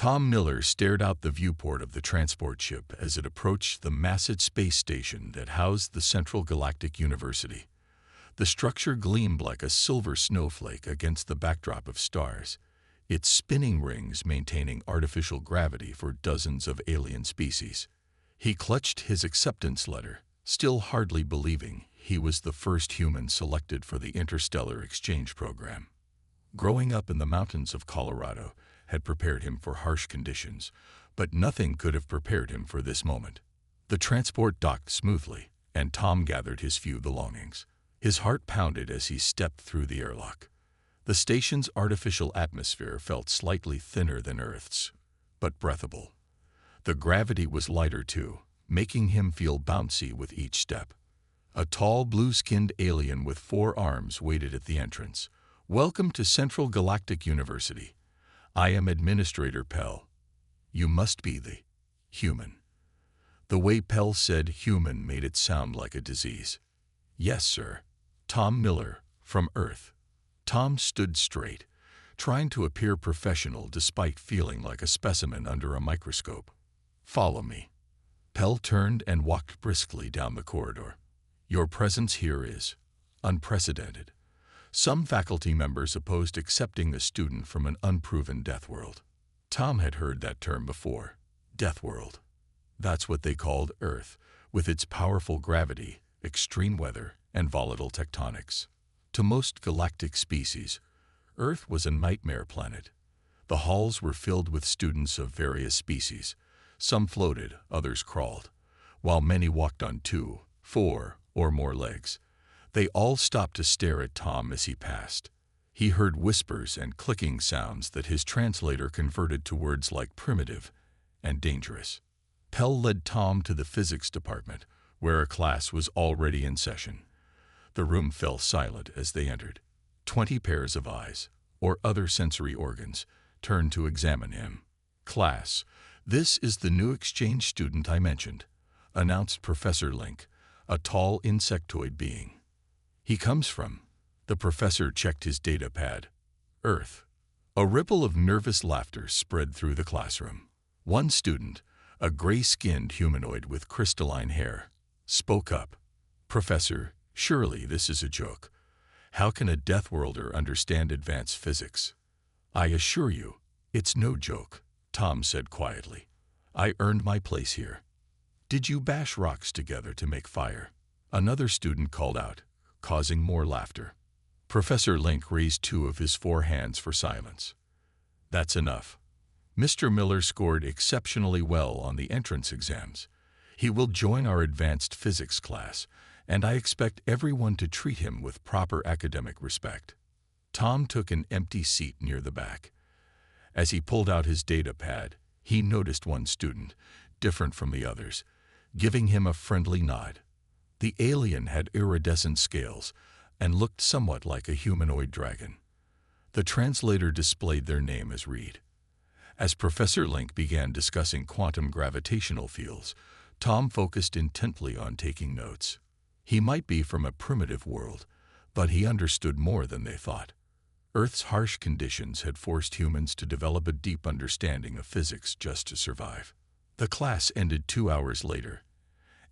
Tom Miller stared out the viewport of the transport ship as it approached the massive space station that housed the Central Galactic University. The structure gleamed like a silver snowflake against the backdrop of stars, its spinning rings maintaining artificial gravity for dozens of alien species. He clutched his acceptance letter, still hardly believing he was the first human selected for the interstellar exchange program. Growing up in the mountains of Colorado had prepared him for harsh conditions, but nothing could have prepared him for this moment. The transport docked smoothly, and Tom gathered his few belongings. His heart pounded as he stepped through the airlock. The station's artificial atmosphere felt slightly thinner than Earth's, but breathable. The gravity was lighter too, making him feel bouncy with each step. A tall, blue-skinned alien with 4 arms waited at the entrance. "Welcome to Central Galactic University. I am Administrator Pell. You must be the human." The way Pell said human made it sound like a disease. "Yes, sir. Tom Miller, from Earth." Tom stood straight, trying to appear professional despite feeling like a specimen under a microscope. "Follow me." Pell turned and walked briskly down the corridor. "Your presence here is unprecedented. Some faculty members opposed accepting a student from an unproven Deathworld." Tom had heard that term before. Deathworld. That's what they called Earth, with its powerful gravity, extreme weather, and volatile tectonics. To most galactic species, Earth was a nightmare planet. The halls were filled with students of various species. Some floated, others crawled, while many walked on 2, 4, or more legs. They all stopped to stare at Tom as he passed. He heard whispers and clicking sounds that his translator converted to words like primitive and dangerous. Pell led Tom to the physics department, where a class was already in session. The room fell silent as they entered. 20 pairs of eyes, or other sensory organs, turned to examine him. "Class, this is the new exchange student I mentioned," announced Professor Link, a tall insectoid being. "He comes from..." The professor checked his data pad. "Earth." A ripple of nervous laughter spread through the classroom. One student, a gray-skinned humanoid with crystalline hair, spoke up. "Professor, surely this is a joke. How can a Deathworlder understand advanced physics?" "I assure you, it's no joke," Tom said quietly. "I earned my place here." "Did you bash rocks together to make fire?" Another student called out, causing more laughter. Professor Link raised 2 of his 4 hands for silence. "That's enough. Mr. Miller scored exceptionally well on the entrance exams. He will join our advanced physics class, and I expect everyone to treat him with proper academic respect." Tom took an empty seat near the back. As he pulled out his data pad, he noticed one student, different from the others, giving him a friendly nod. The alien had iridescent scales and looked somewhat like a humanoid dragon. The translator displayed their name as Reed. As Professor Link began discussing quantum gravitational fields, Tom focused intently on taking notes. He might be from a primitive world, but he understood more than they thought. Earth's harsh conditions had forced humans to develop a deep understanding of physics just to survive. The class ended 2 hours later,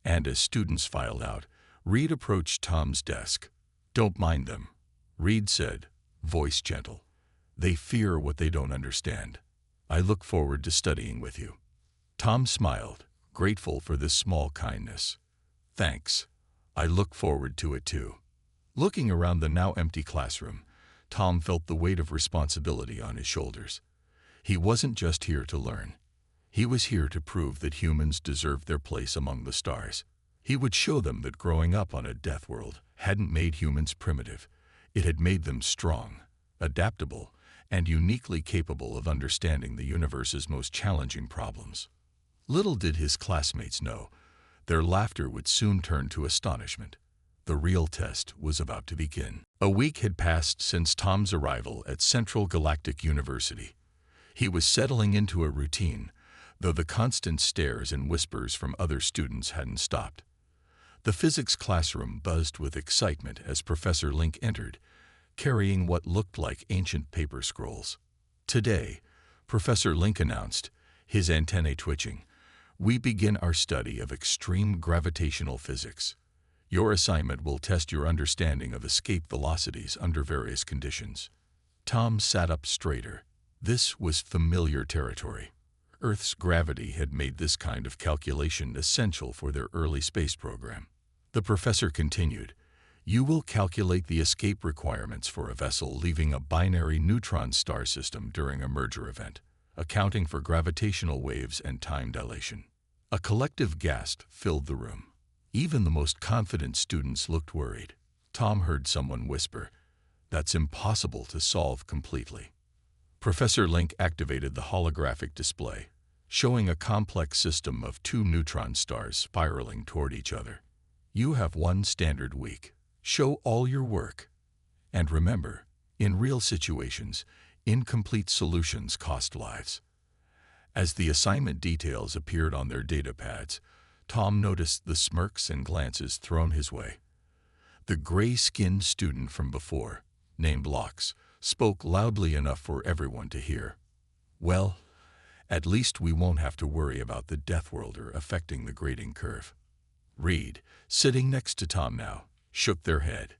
and as students filed out, Reed approached Tom's desk. "Don't mind them," Reed said, voice gentle. "They fear what they don't understand. I look forward to studying with you." Tom smiled, grateful for this small kindness. "Thanks. I look forward to it too." Looking around the now empty classroom, Tom felt the weight of responsibility on his shoulders. He wasn't just here to learn. He was here to prove that humans deserved their place among the stars. He would show them that growing up on a Deathworld hadn't made humans primitive. It had made them strong, adaptable, and uniquely capable of understanding the universe's most challenging problems. Little did his classmates know, their laughter would soon turn to astonishment. The real test was about to begin. A week had passed since Tom's arrival at Central Galactic University. He was settling into a routine, though the constant stares and whispers from other students hadn't stopped. The physics classroom buzzed with excitement as Professor Link entered, carrying what looked like ancient paper scrolls. Today, Professor Link announced, his antennae twitching. We begin our study of extreme gravitational physics. Your assignment will test your understanding of escape velocities under various conditions. Tom sat up straighter. This was familiar territory. Earth's gravity had made this kind of calculation essential for their early space program. The professor continued, you will calculate the escape requirements for a vessel leaving a binary neutron star system during a merger event, accounting for gravitational waves and time dilation. A collective gasp filled the room. Even the most confident students looked worried. Tom heard someone whisper, that's impossible to solve completely. Professor Link activated the holographic display, showing a complex system of two neutron stars spiraling toward each other. You have one standard week. Show all your work. And remember, in real situations, incomplete solutions cost lives. As the assignment details appeared on their data pads, Tom noticed the smirks and glances thrown his way. The gray-skinned student from before, named Lox, spoke loudly enough for everyone to hear. Well, at least we won't have to worry about the Deathworlder affecting the grading curve. Reed, sitting next to Tom now, shook their head.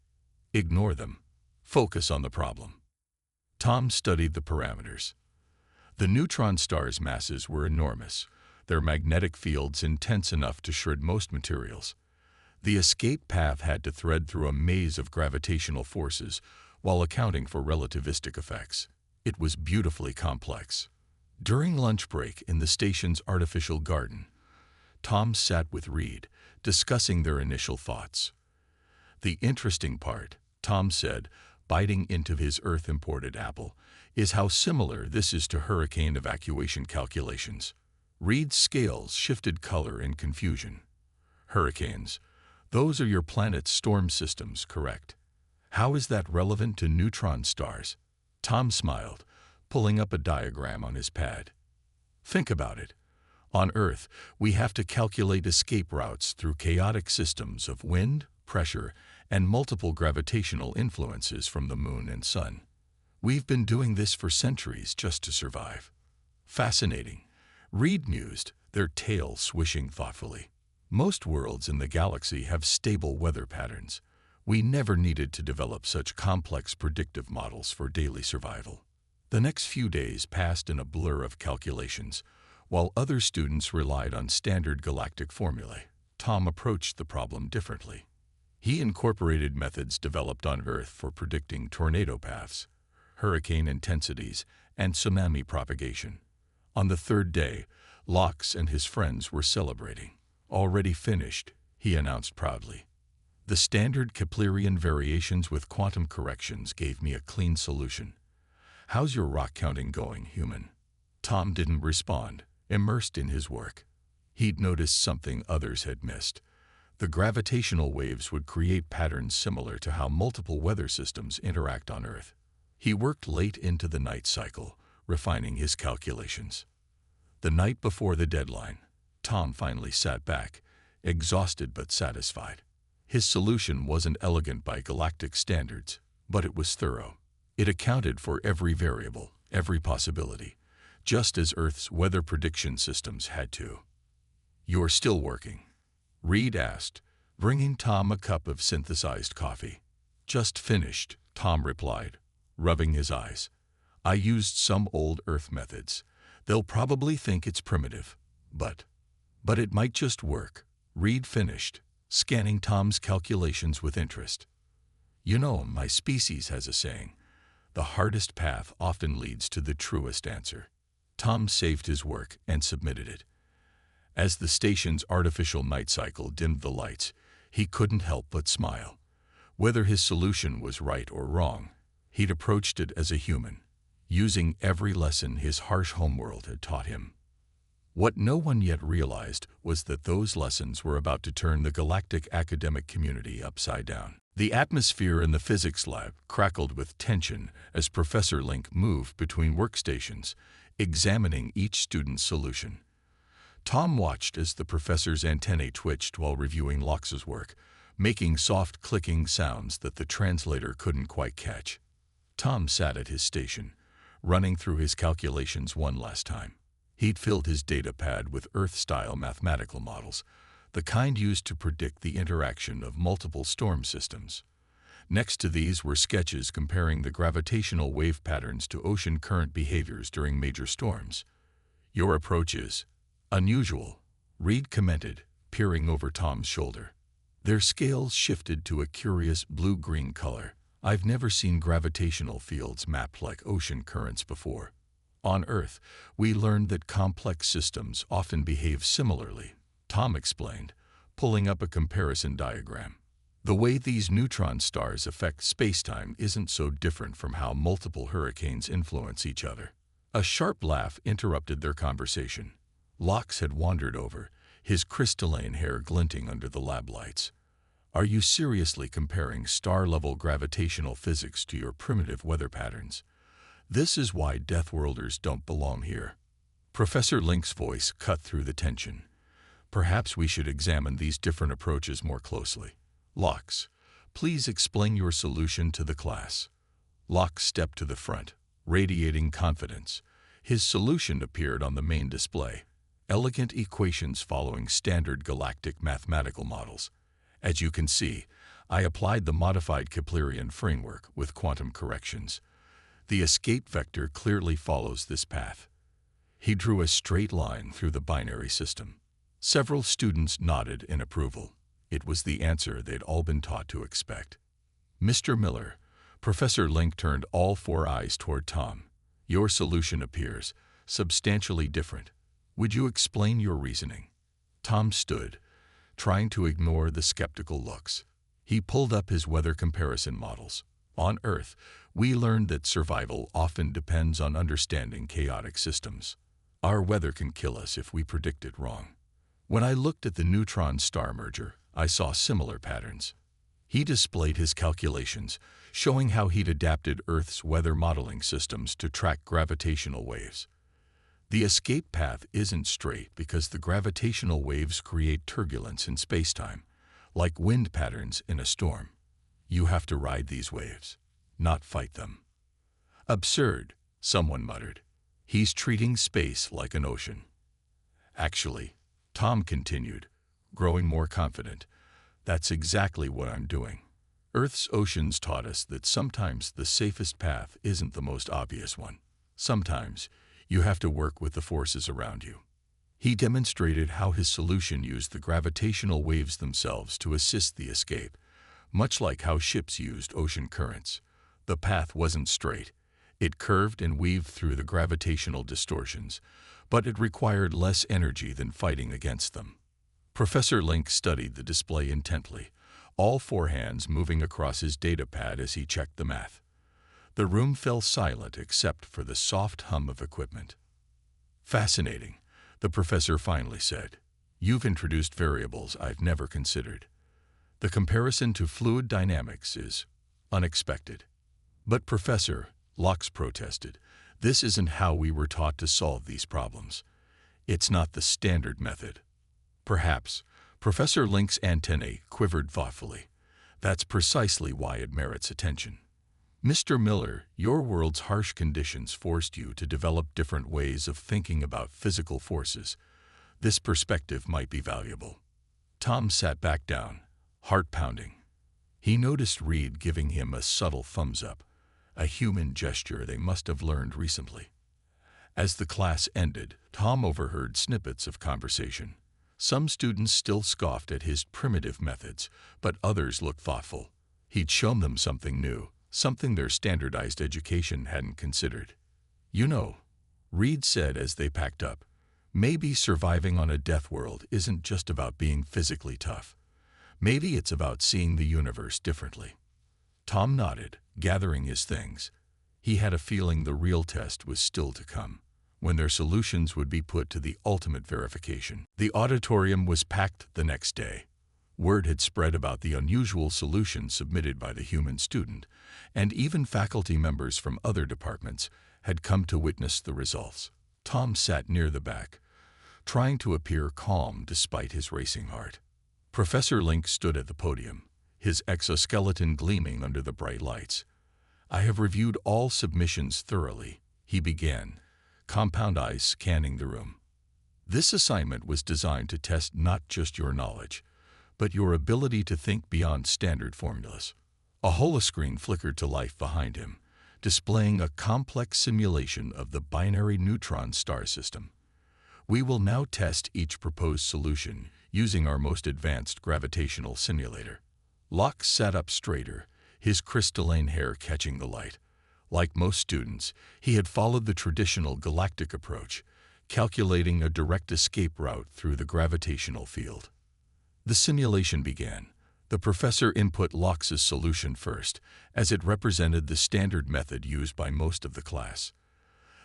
Ignore them. Focus on the problem. Tom studied the parameters. The neutron stars' masses were enormous, their magnetic fields intense enough to shred most materials. The escape path had to thread through a maze of gravitational forces while accounting for relativistic effects. It was beautifully complex. During lunch break in the station's artificial garden, Tom sat with Reed, discussing their initial thoughts. The interesting part, Tom said, biting into his Earth-imported apple, is how similar this is to hurricane evacuation calculations. Reed's scales shifted color in confusion. Hurricanes. Those are your planet's storm systems, correct? How is that relevant to neutron stars? Tom smiled, pulling up a diagram on his pad. Think about it. On Earth, we have to calculate escape routes through chaotic systems of wind, pressure, and multiple gravitational influences from the moon and sun. We've been doing this for centuries just to survive. Fascinating. Reed mused, their tail swishing thoughtfully. Most worlds in the galaxy have stable weather patterns. We never needed to develop such complex predictive models for daily survival. The next few days passed in a blur of calculations, while other students relied on standard galactic formulae. Tom approached the problem differently. He incorporated methods developed on Earth for predicting tornado paths, hurricane intensities, and tsunami propagation. On the third day, Lox and his friends were celebrating. Already finished, he announced proudly. The standard Keplerian variations with quantum corrections gave me a clean solution. How's your rock counting going, human? Tom didn't respond, immersed in his work. He'd noticed something others had missed. The gravitational waves would create patterns similar to how multiple weather systems interact on Earth. He worked late into the night cycle, refining his calculations. The night before the deadline, Tom finally sat back, exhausted but satisfied. His solution wasn't elegant by galactic standards, but it was thorough. It accounted for every variable, every possibility, just as Earth's weather prediction systems had to. You're still working? Reed asked, bringing Tom a cup of synthesized coffee. Just finished, Tom replied, rubbing his eyes. I used some old Earth methods. They'll probably think it's primitive, but it might just work. Reed finished, scanning Tom's calculations with interest. You know, my species has a saying, the hardest path often leads to the truest answer. Tom saved his work and submitted it. As the station's artificial night cycle dimmed the lights, he couldn't help but smile. Whether his solution was right or wrong, he'd approached it as a human, using every lesson his harsh homeworld had taught him. What no one yet realized was that those lessons were about to turn the galactic academic community upside down. The atmosphere in the physics lab crackled with tension as Professor Link moved between workstations, examining each student's solution. Tom watched as the professor's antennae twitched while reviewing Lox's work, making soft clicking sounds that the translator couldn't quite catch. Tom sat at his station, running through his calculations one last time. He'd filled his data pad with Earth-style mathematical models, the kind used to predict the interaction of multiple storm systems. Next to these were sketches comparing the gravitational wave patterns to ocean current behaviors during major storms. "Your approach is unusual," Reed commented, peering over Tom's shoulder. Their scales shifted to a curious blue-green color. "I've never seen gravitational fields mapped like ocean currents before. On Earth, we learned that complex systems often behave similarly," Tom explained, pulling up a comparison diagram. "The way these neutron stars affect spacetime isn't so different from how multiple hurricanes influence each other." A sharp laugh interrupted their conversation. Locks had wandered over, his crystalline hair glinting under the lab lights. "Are you seriously comparing star-level gravitational physics to your primitive weather patterns? This is why Deathworlders don't belong here." Professor Link's voice cut through the tension. "Perhaps we should examine these different approaches more closely. Locks, please explain your solution to the class." Locke stepped to the front, radiating confidence. His solution appeared on the main display. Elegant equations following standard galactic mathematical models. "As you can see, I applied the modified Keplerian framework with quantum corrections. The escape vector clearly follows this path." He drew a straight line through the binary system. Several students nodded in approval. It was the answer they'd all been taught to expect. "Mr. Miller," Professor Link turned all four eyes toward Tom. "Your solution appears substantially different. Would you explain your reasoning?" Tom stood, trying to ignore the skeptical looks. He pulled up his weather comparison models. "On Earth, we learned that survival often depends on understanding chaotic systems. Our weather can kill us if we predict it wrong. When I looked at the neutron star merger, I saw similar patterns." He displayed his calculations, showing how he'd adapted Earth's weather modeling systems to track gravitational waves. "The escape path isn't straight because the gravitational waves create turbulence in spacetime, like wind patterns in a storm. You have to ride these waves, not fight them." "Absurd," someone muttered. "He's treating space like an ocean." "Actually," Tom continued, growing more confident, "that's exactly what I'm doing. Earth's oceans taught us that sometimes the safest path isn't the most obvious one. Sometimes you have to work with the forces around you." He demonstrated how his solution used the gravitational waves themselves to assist the escape, much like how ships used ocean currents. The path wasn't straight. It curved and weaved through the gravitational distortions, but it required less energy than fighting against them. Professor Link studied the display intently, all four hands moving across his data pad as he checked the math. The room fell silent except for the soft hum of equipment. "Fascinating," the professor finally said. "You've introduced variables I've never considered. The comparison to fluid dynamics is unexpected." "But Professor," Locke protested, "this isn't how we were taught to solve these problems. It's not the standard method." "Perhaps." Professor Link's antennae quivered thoughtfully. "That's precisely why it merits attention. Mr. Miller, your world's harsh conditions forced you to develop different ways of thinking about physical forces. This perspective might be valuable." Tom sat back down, heart pounding. He noticed Reed giving him a subtle thumbs up, a human gesture they must have learned recently. As the class ended, Tom overheard snippets of conversation. Some students still scoffed at his primitive methods, but others looked thoughtful. He'd shown them something new, something their standardized education hadn't considered. "You know," Reed said as they packed up, "maybe surviving on a death world isn't just about being physically tough. Maybe it's about seeing the universe differently." Tom nodded, gathering his things. He had a feeling the real test was still to come, when their solutions would be put to the ultimate verification. The auditorium was packed the next day. Word had spread about the unusual solution submitted by the human student, and even faculty members from other departments had come to witness the results. Tom sat near the back, trying to appear calm despite his racing heart. Professor Link stood at the podium, his exoskeleton gleaming under the bright lights. "I have reviewed all submissions thoroughly," He began, compound eyes scanning the room. This assignment was designed to test not just your knowledge, but your ability to think beyond standard formulas. A holoscreen flickered to life behind him, displaying a complex simulation of the binary neutron star system. We will now test each proposed solution using our most advanced gravitational simulator. Locke sat up straighter, his crystalline hair catching the light. Like most students, he had followed the traditional galactic approach, calculating a direct escape route through the gravitational field. The simulation began. The professor input Locke's solution first, as it represented the standard method used by most of the class.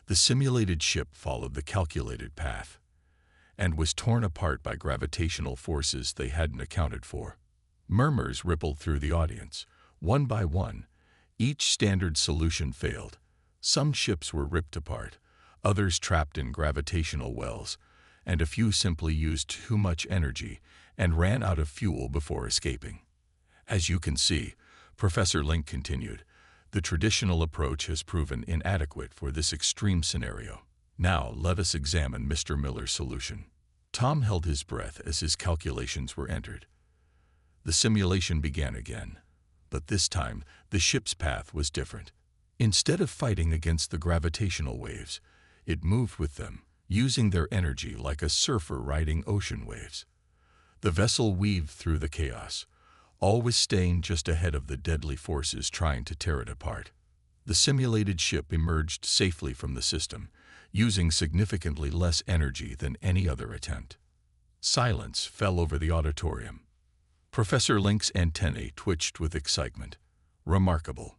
The simulated ship followed the calculated path, and was torn apart by gravitational forces they hadn't accounted for. Murmurs rippled through the audience. One by one, each standard solution failed. Some ships were ripped apart, others trapped in gravitational wells, and a few simply used too much energy and ran out of fuel before escaping. As you can see, Professor Link continued, the traditional approach has proven inadequate for this extreme scenario. Now let us examine Mr. Miller's solution. Tom held his breath as his calculations were entered. The simulation began again, but this time the ship's path was different. Instead of fighting against the gravitational waves, it moved with them, using their energy like a surfer riding ocean waves. The vessel weaved through the chaos, always staying just ahead of the deadly forces trying to tear it apart. The simulated ship emerged safely from the system, using significantly less energy than any other attempt. Silence fell over the auditorium. Professor Link's antennae twitched with excitement. Remarkable.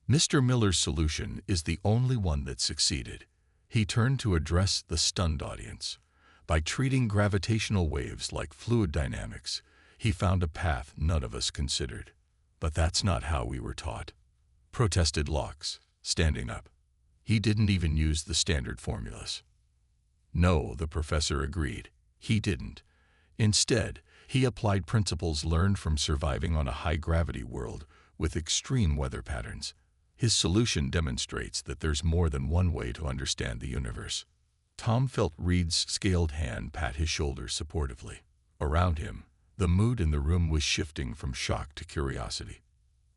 Mr. Miller's solution is the only one that succeeded. He turned to address the stunned audience. By treating gravitational waves like fluid dynamics, he found a path none of us considered. But that's not how we were taught, protested Locke, standing up. He didn't even use the standard formulas. No, the professor agreed. He didn't. Instead, he applied principles learned from surviving on a high-gravity world with extreme weather patterns. His solution demonstrates that there's more than one way to understand the universe. Tom felt Reed's scaled hand pat his shoulder supportively. Around him, the mood in the room was shifting from shock to curiosity.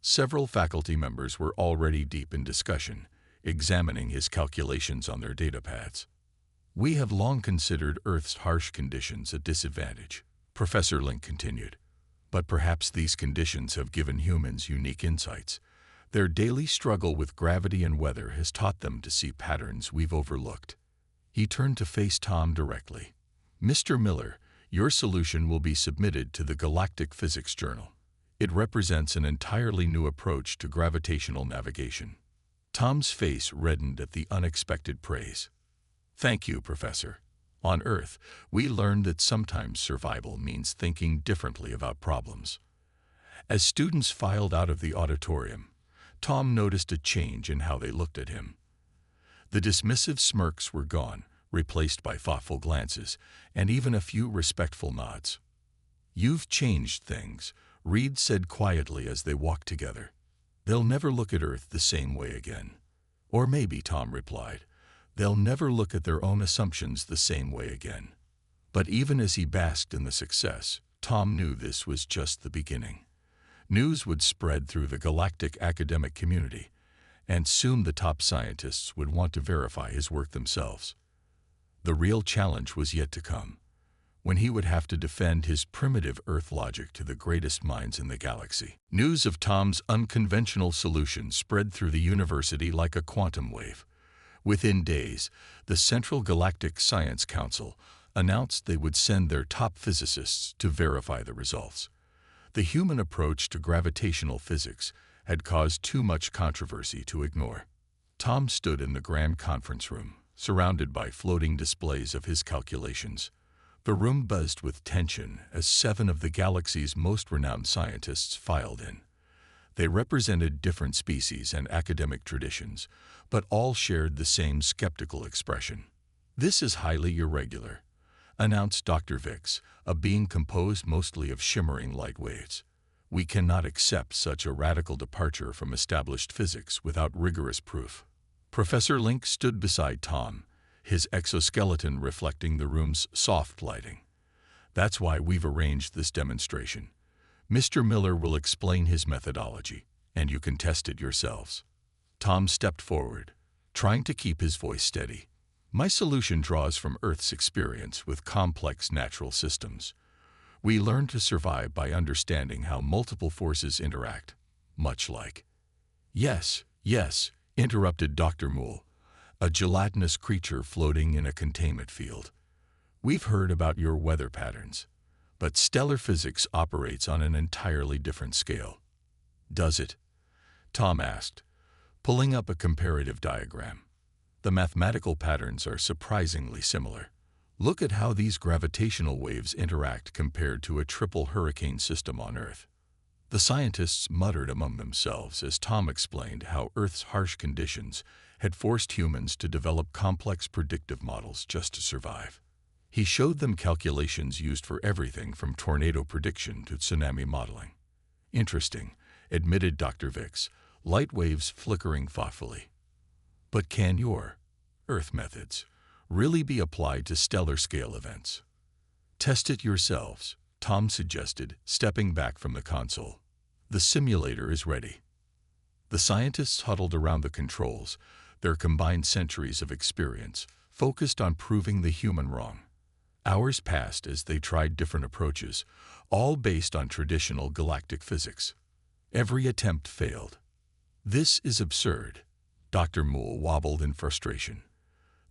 Several faculty members were already deep in discussion, examining his calculations on their datapads. We have long considered Earth's harsh conditions a disadvantage, Professor Link continued. But perhaps these conditions have given humans unique insights. Their daily struggle with gravity and weather has taught them to see patterns we've overlooked. He turned to face Tom directly. Mr. Miller, your solution will be submitted to the Galactic Physics Journal. It represents an entirely new approach to gravitational navigation. Tom's face reddened at the unexpected praise. Thank you, Professor. On Earth, we learned that sometimes survival means thinking differently about problems. As students filed out of the auditorium, Tom noticed a change in how they looked at him. The dismissive smirks were gone, replaced by thoughtful glances, and even a few respectful nods. You've changed things, Reed said quietly as they walked together. They'll never look at Earth the same way again. Or maybe, Tom replied, they'll never look at their own assumptions the same way again. But even as he basked in the success, Tom knew this was just the beginning. News would spread through the galactic academic community, and soon the top scientists would want to verify his work themselves. The real challenge was yet to come, when he would have to defend his primitive Earth logic to the greatest minds in the galaxy. News of Tom's unconventional solution spread through the university like a quantum wave. Within days, the Central Galactic Science Council announced they would send their top physicists to verify the results. The human approach to gravitational physics had caused too much controversy to ignore. Tom stood in the grand conference room, surrounded by floating displays of his calculations. The room buzzed with tension as 7 of the galaxy's most renowned scientists filed in. They represented different species and academic traditions, but all shared the same skeptical expression. This is highly irregular, announced Dr. Vix, a being composed mostly of shimmering light waves. We cannot accept such a radical departure from established physics without rigorous proof. Professor Link stood beside Tom, his exoskeleton reflecting the room's soft lighting. That's why we've arranged this demonstration. Mr. Miller will explain his methodology, and you can test it yourselves. Tom stepped forward, trying to keep his voice steady. My solution draws from Earth's experience with complex natural systems. We learn to survive by understanding how multiple forces interact, much like... Yes, interrupted Dr. Moole, a gelatinous creature floating in a containment field. We've heard about your weather patterns, but stellar physics operates on an entirely different scale. Does it? Tom asked, pulling up a comparative diagram. The mathematical patterns are surprisingly similar. Look at how these gravitational waves interact compared to a triple hurricane system on Earth. The scientists muttered among themselves as Tom explained how Earth's harsh conditions had forced humans to develop complex predictive models just to survive. He showed them calculations used for everything from tornado prediction to tsunami modeling. Interesting, admitted Dr. Vicks, light waves flickering thoughtfully. But can your Earth methods really be applied to stellar scale events? Test it yourselves, Tom suggested, stepping back from the console. The simulator is ready. The scientists huddled around the controls, their combined centuries of experience focused on proving the human wrong. Hours passed as they tried different approaches, all based on traditional galactic physics. Every attempt failed. This is absurd. Dr. Moole wobbled in frustration.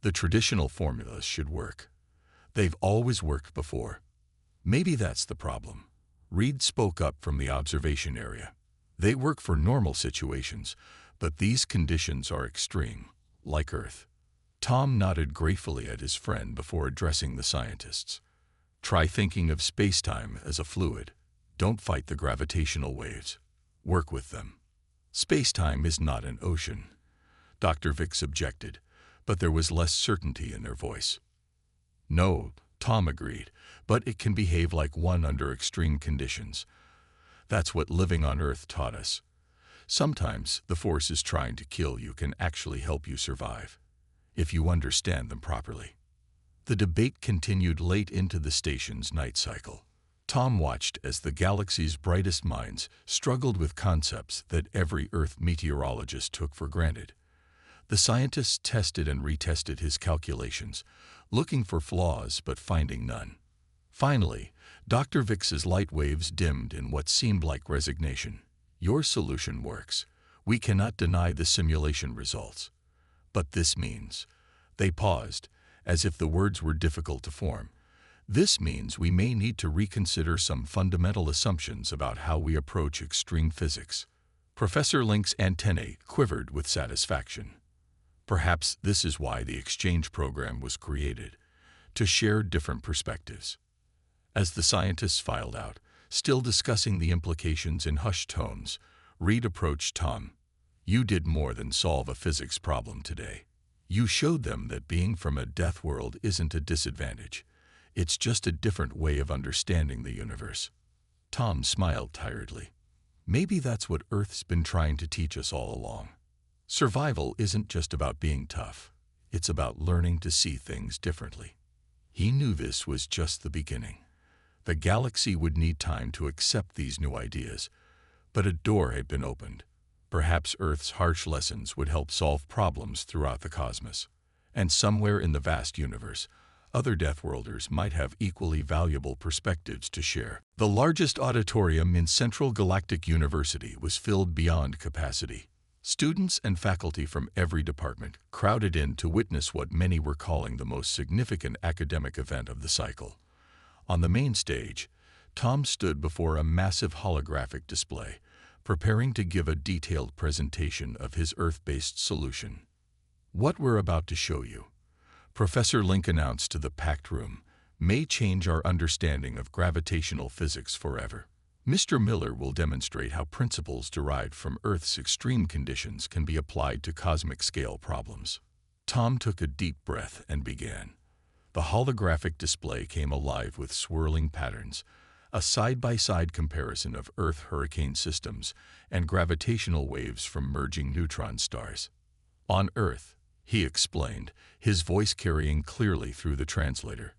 The traditional formulas should work. They've always worked before. Maybe that's the problem. Reed spoke up from the observation area. They work for normal situations, but these conditions are extreme, like Earth. Tom nodded gratefully at his friend before addressing the scientists. Try thinking of space-time as a fluid. Don't fight the gravitational waves. Work with them. Space-time is not an ocean. Dr. Vicks objected, but there was less certainty in their voice. No, Tom agreed, but it can behave like one under extreme conditions. That's what living on Earth taught us. Sometimes the forces trying to kill you can actually help you survive, if you understand them properly. The debate continued late into the station's night cycle. Tom watched as the galaxy's brightest minds struggled with concepts that every Earth meteorologist took for granted. The scientists tested and retested his calculations, looking for flaws but finding none. Finally, Dr. Vicks's light waves dimmed in what seemed like resignation. Your solution works. We cannot deny the simulation results. But this means... They paused, as if the words were difficult to form. This means we may need to reconsider some fundamental assumptions about how we approach extreme physics. Professor Link's antennae quivered with satisfaction. Perhaps this is why the exchange program was created, to share different perspectives. As the scientists filed out, still discussing the implications in hushed tones, Reed approached Tom. You did more than solve a physics problem today. You showed them that being from a death world isn't a disadvantage. It's just a different way of understanding the universe. Tom smiled tiredly. Maybe that's what Earth's been trying to teach us all along. Survival isn't just about being tough. It's about learning to see things differently. He knew this was just the beginning. The galaxy would need time to accept these new ideas, but a door had been opened. Perhaps Earth's harsh lessons would help solve problems throughout the cosmos. And somewhere in the vast universe, other Deathworlders might have equally valuable perspectives to share. The largest auditorium in Central Galactic University was filled beyond capacity. Students and faculty from every department crowded in to witness what many were calling the most significant academic event of the cycle. On the main stage, Tom stood before a massive holographic display, preparing to give a detailed presentation of his Earth-based solution. What we're about to show you, Professor Link announced to the packed room, may change our understanding of gravitational physics forever. Mr. Miller will demonstrate how principles derived from Earth's extreme conditions can be applied to cosmic-scale problems. Tom took a deep breath and began. The holographic display came alive with swirling patterns, a side-by-side comparison of Earth hurricane systems and gravitational waves from merging neutron stars. On Earth, he explained, his voice carrying clearly through the translator,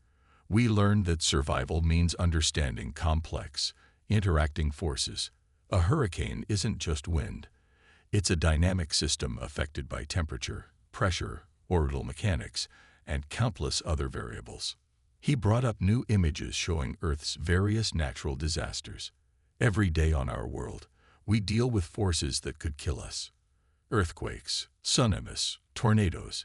we learned that survival means understanding complex, interacting forces. A hurricane isn't just wind. It's a dynamic system affected by temperature, pressure, orbital mechanics, and countless other variables. He brought up new images showing Earth's various natural disasters. Every day on our world, we deal with forces that could kill us. Earthquakes, tsunamis, tornadoes.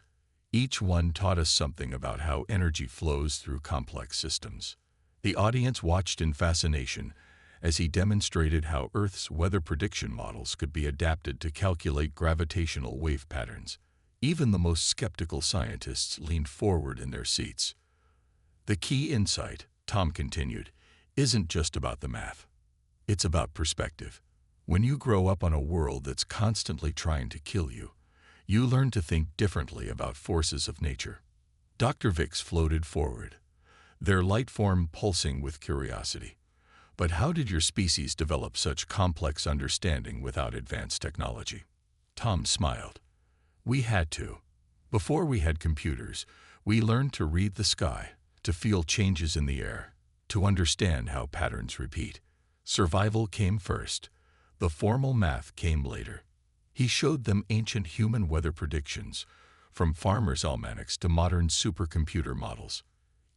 Each one taught us something about how energy flows through complex systems. The audience watched in fascination as he demonstrated how Earth's weather prediction models could be adapted to calculate gravitational wave patterns. Even the most skeptical scientists leaned forward in their seats. The key insight, Tom continued, isn't just about the math. It's about perspective. When you grow up on a world that's constantly trying to kill you, you learn to think differently about forces of nature. Dr. Vix floated forward, their light form pulsing with curiosity. But how did your species develop such complex understanding without advanced technology? Tom smiled. We had to. Before we had computers, we learned to read the sky, to feel changes in the air, to understand how patterns repeat. Survival came first. The formal math came later. He showed them ancient human weather predictions, from farmers' almanacs to modern supercomputer models.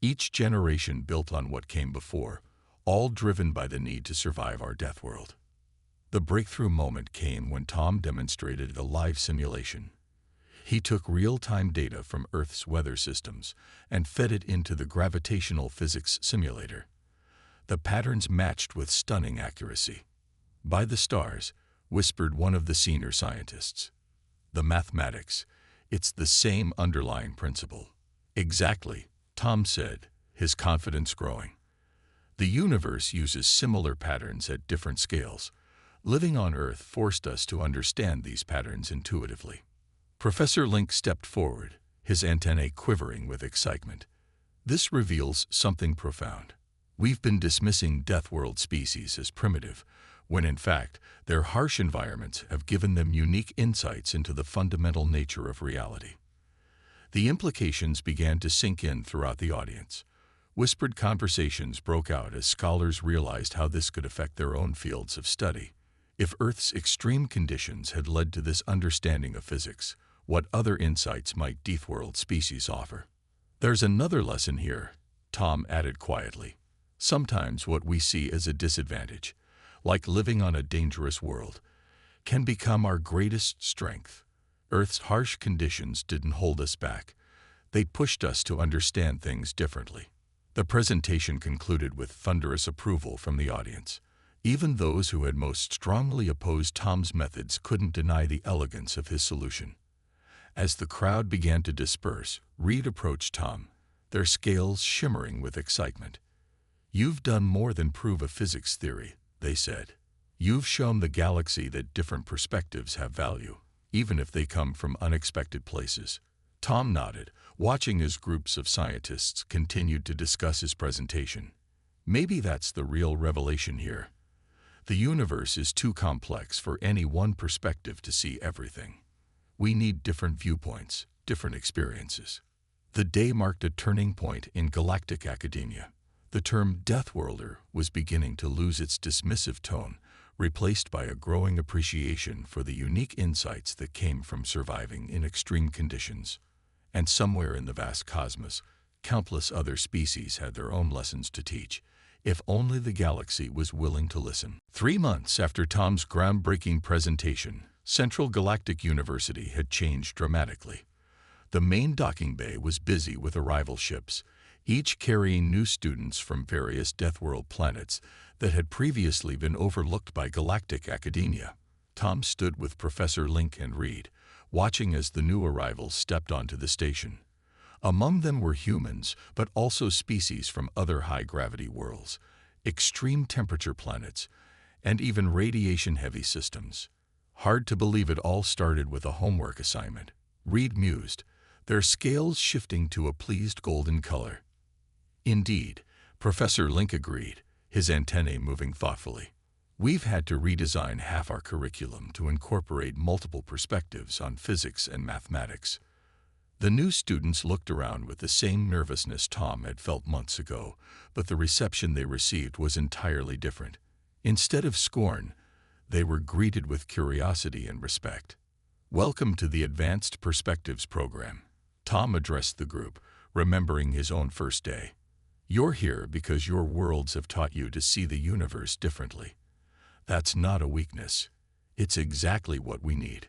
Each generation built on what came before, all driven by the need to survive our death world. The breakthrough moment came when Tom demonstrated a live simulation. He took real-time data from Earth's weather systems and fed it into the gravitational physics simulator. The patterns matched with stunning accuracy. By the stars, whispered one of the senior scientists. The mathematics, it's the same underlying principle. Exactly, Tom said, his confidence growing. The universe uses similar patterns at different scales. Living on Earth forced us to understand these patterns intuitively. Professor Link stepped forward, his antennae quivering with excitement. This reveals something profound. We've been dismissing Deathworld species as primitive, when in fact, their harsh environments have given them unique insights into the fundamental nature of reality. The implications began to sink in throughout the audience. Whispered conversations broke out as scholars realized how this could affect their own fields of study. If Earth's extreme conditions had led to this understanding of physics, what other insights might Deathworld species offer? There's another lesson here, Tom added quietly. Sometimes what we see as a disadvantage, like living on a dangerous world, can become our greatest strength. Earth's harsh conditions didn't hold us back. They pushed us to understand things differently. The presentation concluded with thunderous approval from the audience. Even those who had most strongly opposed Tom's methods couldn't deny the elegance of his solution. As the crowd began to disperse, Reed approached Tom, their scales shimmering with excitement. You've done more than prove a physics theory, they said. You've shown the galaxy that different perspectives have value, even if they come from unexpected places. Tom nodded, watching as groups of scientists continued to discuss his presentation. Maybe that's the real revelation here. The universe is too complex for any one perspective to see everything. We need different viewpoints, different experiences. The day marked a turning point in galactic academia. The term Deathworlder was beginning to lose its dismissive tone, replaced by a growing appreciation for the unique insights that came from surviving in extreme conditions. And somewhere in the vast cosmos, countless other species had their own lessons to teach, if only the galaxy was willing to listen. 3 months after Tom's groundbreaking presentation, Central Galactic University had changed dramatically. The main docking bay was busy with arrival ships, each carrying new students from various Deathworld planets that had previously been overlooked by galactic academia. Tom stood with Professor Link and Reed, watching as the new arrivals stepped onto the station. Among them were humans, but also species from other high-gravity worlds, extreme temperature planets, and even radiation-heavy systems. Hard to believe it all started with a homework assignment, Reed mused, their scales shifting to a pleased golden color. Indeed, Professor Link agreed, his antennae moving thoughtfully. We've had to redesign half our curriculum to incorporate multiple perspectives on physics and mathematics. The new students looked around with the same nervousness Tom had felt months ago, but the reception they received was entirely different. Instead of scorn, they were greeted with curiosity and respect. "Welcome to the Advanced Perspectives program," Tom addressed the group, remembering his own first day. "You're here because your worlds have taught you to see the universe differently. That's not a weakness. It's exactly what we need."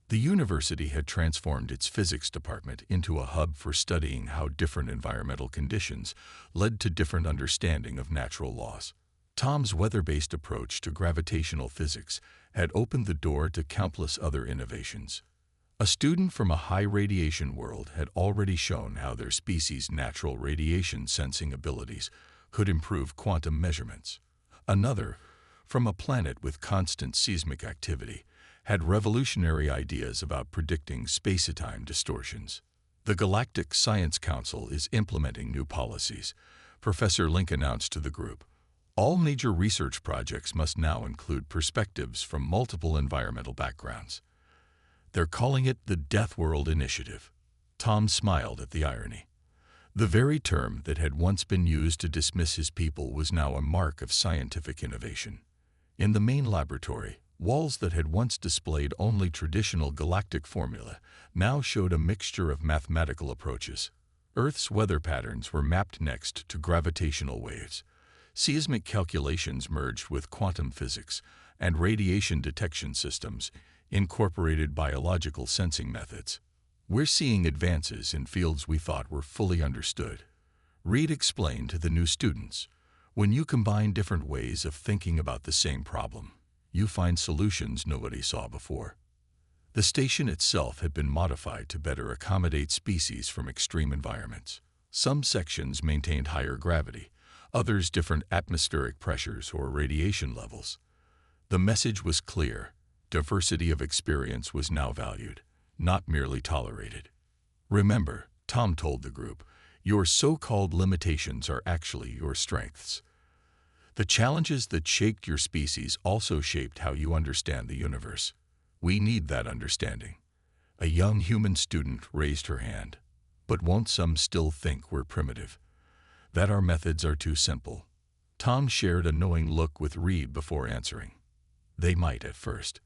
The university had transformed its physics department into a hub for studying how different environmental conditions led to different understanding of natural laws. Tom's weather-based approach to gravitational physics had opened the door to countless other innovations. A student from a high-radiation world had already shown how their species' natural radiation sensing abilities could improve quantum measurements. Another, from a planet with constant seismic activity, had revolutionary ideas about predicting space-time distortions. The Galactic Science Council is implementing new policies, Professor Link announced to the group. All major research projects must now include perspectives from multiple environmental backgrounds. They're calling it the Deathworld Initiative. Tom smiled at the irony. The very term that had once been used to dismiss his people was now a mark of scientific innovation. In the main laboratory, walls that had once displayed only traditional galactic formula now showed a mixture of mathematical approaches. Earth's weather patterns were mapped next to gravitational waves. Seismic calculations merged with quantum physics, and radiation detection systems incorporated biological sensing methods. "We're seeing advances in fields we thought were fully understood," Reed explained to the new students. "When you combine different ways of thinking about the same problem, you find solutions nobody saw before." The station itself had been modified to better accommodate species from extreme environments. Some sections maintained higher gravity, others different atmospheric pressures or radiation levels. The message was clear: diversity of experience was now valued, not merely tolerated. "Remember," Tom told the group, "your so-called limitations are actually your strengths. The challenges that shaped your species also shaped how you understand the universe. We need that understanding." A young human student raised her hand. "But won't some still think we're primitive? That our methods are too simple?" Tom shared a knowing look with Reed before answering. "They might at first.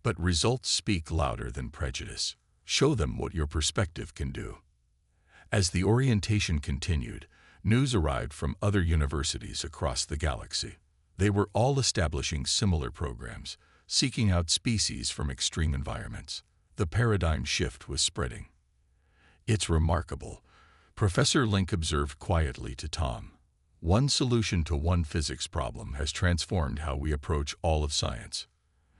But results speak louder than prejudice. Show them what your perspective can do." As the orientation continued, news arrived from other universities across the galaxy. They were all establishing similar programs, seeking out species from extreme environments. The paradigm shift was spreading. "It's remarkable," Professor Link observed quietly to Tom. "One solution to one physics problem has transformed how we approach all of science."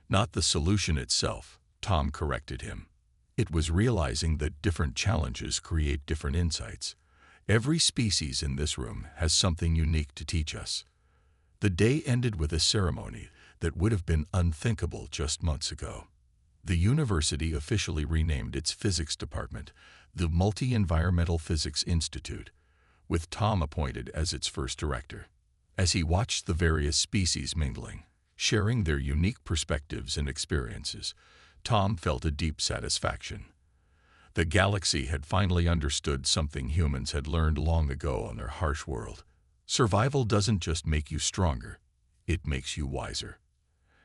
"Not the solution itself," Tom corrected him. "It was realizing that different challenges create different insights. Every species in this room has something unique to teach us." The day ended with a ceremony that would have been unthinkable just months ago. The university officially renamed its physics department the Multi-Environmental Physics Institute, with Tom appointed as its first director. As he watched the various species mingling, sharing their unique perspectives and experiences, Tom felt a deep satisfaction. The galaxy had finally understood something humans had learned long ago on their harsh world. Survival doesn't just make you stronger, it makes you wiser.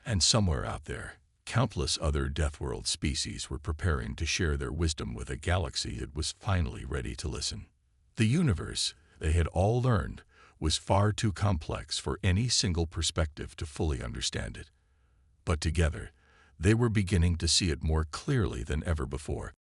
And somewhere out there, countless other Deathworld species were preparing to share their wisdom with a galaxy that was finally ready to listen. The universe, they had all learned, was far too complex for any single perspective to fully understand it. But together, they were beginning to see it more clearly than ever before.